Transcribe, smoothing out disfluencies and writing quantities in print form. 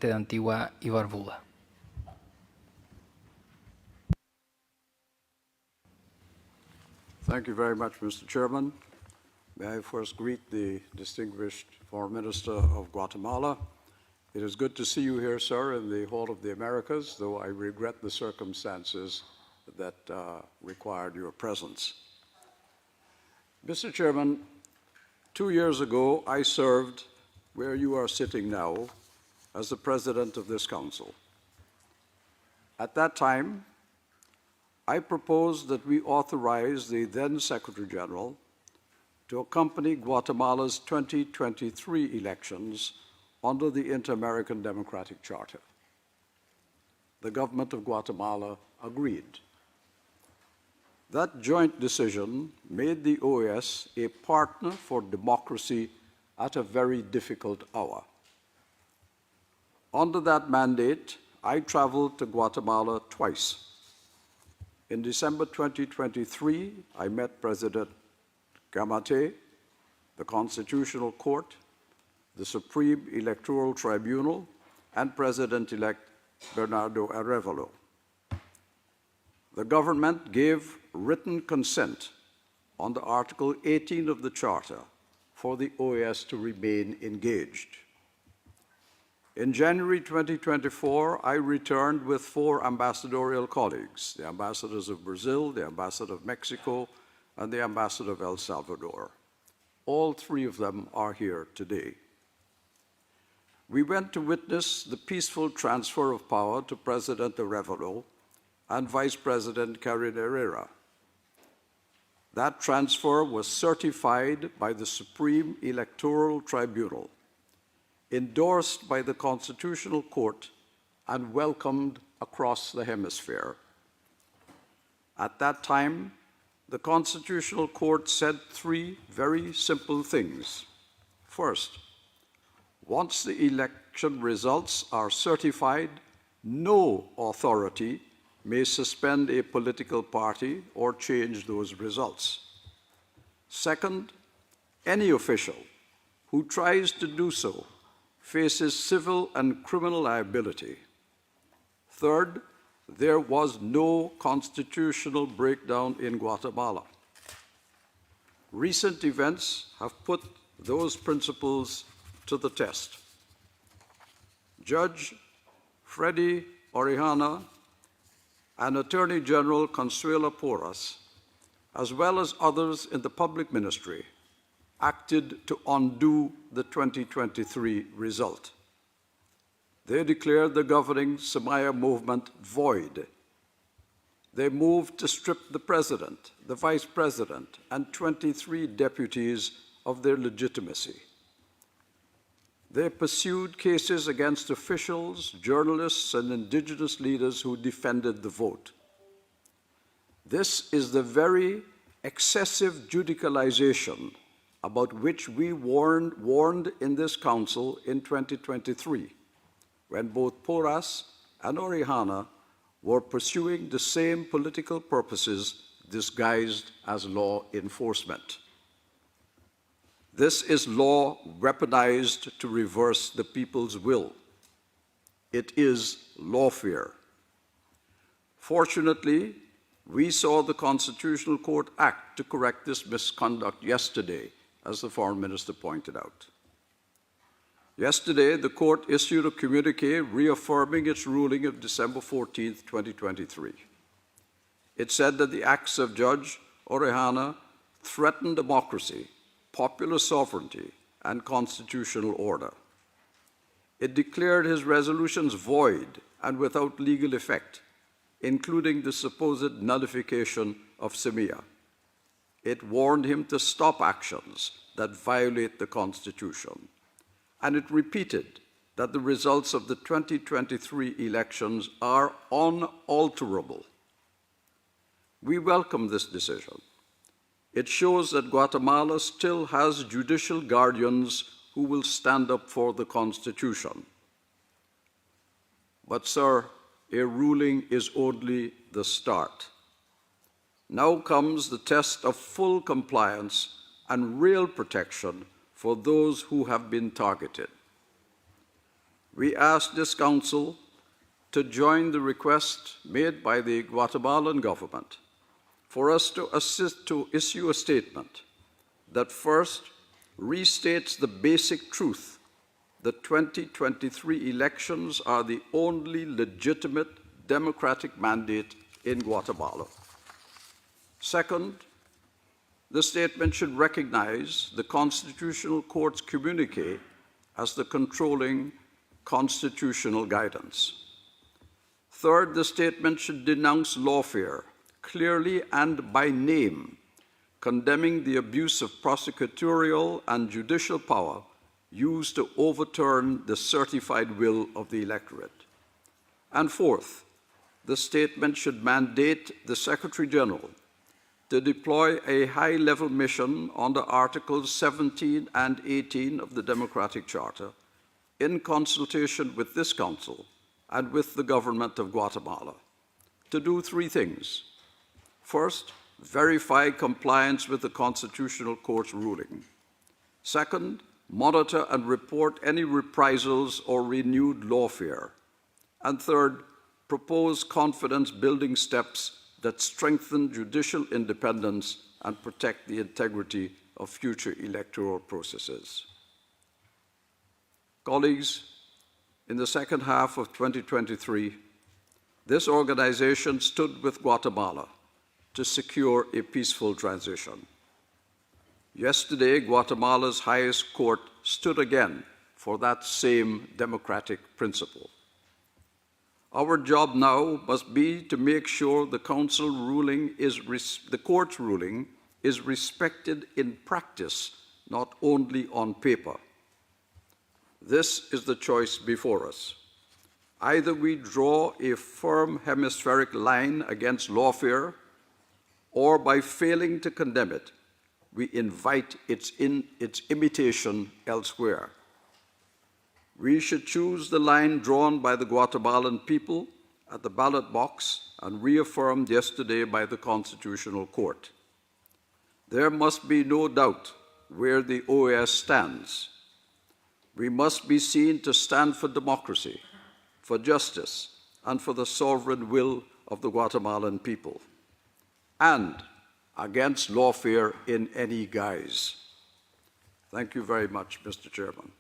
de Antigua y Barbuda. Thank you very much, Mr. Chairman. May I first greet the distinguished Foreign Minister of Guatemala. It is good to see you here, sir, in the Hall of the Americas, though I regret the circumstances that required your presence. Mr. Chairman, 2 years ago, I served where you are sitting now as the President of this Council. At that time, I proposed that we authorize the then Secretary General to accompany Guatemala's 2023 elections under the Inter-American Democratic Charter. The government of Guatemala agreed. That joint decision made the OAS a partner for democracy at a very difficult hour. Under that mandate, I traveled to Guatemala twice. In December 2023, I met President Gamate, the Constitutional Court, the Supreme Electoral Tribunal, and President-elect Bernardo Arevalo. The government gave written consent under Article 18 of the Charter for the OAS to remain engaged. In January 2024, I returned with 4 ambassadorial colleagues, the ambassadors of Brazil, the ambassador of Mexico, and the ambassador of El Salvador. All 3 of them are here today. We went to witness the peaceful transfer of power to President Arevalo and Vice President Karen Herrera. That transfer was certified by the Supreme Electoral Tribunal, endorsed by the Constitutional Court, and welcomed across the hemisphere. At that time, the Constitutional Court said 3 very simple things. First, once the election results are certified, no authority may suspend a political party or change those results. Second, any official who tries to do so faces civil and criminal liability. Third, there was no constitutional breakdown in Guatemala. Recent events have put those principles to the test. Judge Freddy Orellana and Attorney General Consuelo Porras, as well as others in the public ministry, acted to undo the 2023 result. They declared the governing Semilla movement void. They moved to strip the president, the vice president, and 23 deputies of their legitimacy. They pursued cases against officials, journalists, and indigenous leaders who defended the vote. This is the very excessive judicialization about which we warned in this Council in 2023, when both Porras and Orellana were pursuing the same political purposes disguised as law enforcement. This is law weaponized to reverse the people's will. It is lawfare. Fortunately, we saw the Constitutional Court act to correct this misconduct yesterday, as the Foreign Minister pointed out. Yesterday, the court issued a communique reaffirming its ruling of December 14, 2023. It said that the acts of Judge Orellana threaten democracy, popular sovereignty, and constitutional order. It declared his resolutions void and without legal effect, including the supposed nullification of Semilla. It warned him to stop actions that violate the Constitution. And it repeated that the results of the 2023 elections are unalterable. We welcome this decision. It shows that Guatemala still has judicial guardians who will stand up for the Constitution. But, sir, a ruling is only the start. Now comes the test of full compliance and real protection for those who have been targeted. we ask this Council to join the request made by the Guatemalan government for us to assist to issue a statement that first restates the basic truth that 2023 elections are the only legitimate democratic mandate in Guatemala. Second, the statement should recognize the Constitutional Court's communique as the controlling constitutional guidance. Third, the statement should denounce lawfare clearly and by name, condemning the abuse of prosecutorial and judicial power used to overturn the certified will of the electorate. And fourth, the statement should mandate the Secretary General to deploy a high-level mission under Articles 17 and 18 of the Democratic Charter in consultation with this Council and with the government of Guatemala to do three things. First, verify compliance with the Constitutional Court's ruling. Second, monitor and report any reprisals or renewed lawfare. And third, propose confidence-building steps that strengthen judicial independence and protect the integrity of future electoral processes. Colleagues, in the second half of 2023, this organization stood with Guatemala to secure a peaceful transition. Yesterday, Guatemala's highest court stood again for that same democratic principle. Our job now must be to make sure the court's ruling is respected in practice, not only on paper. This is the choice before us. Either we draw a firm hemispheric line against lawfare, or by failing to condemn it, we invite its imitation elsewhere. We should choose the line drawn by the Guatemalan people at the ballot box and reaffirmed yesterday by the Constitutional Court. There must be no doubt where the OAS stands. We must be seen to stand for democracy, for justice, and for the sovereign will of the Guatemalan people, and against lawfare in any guise. Thank you very much, Mr. Chairman.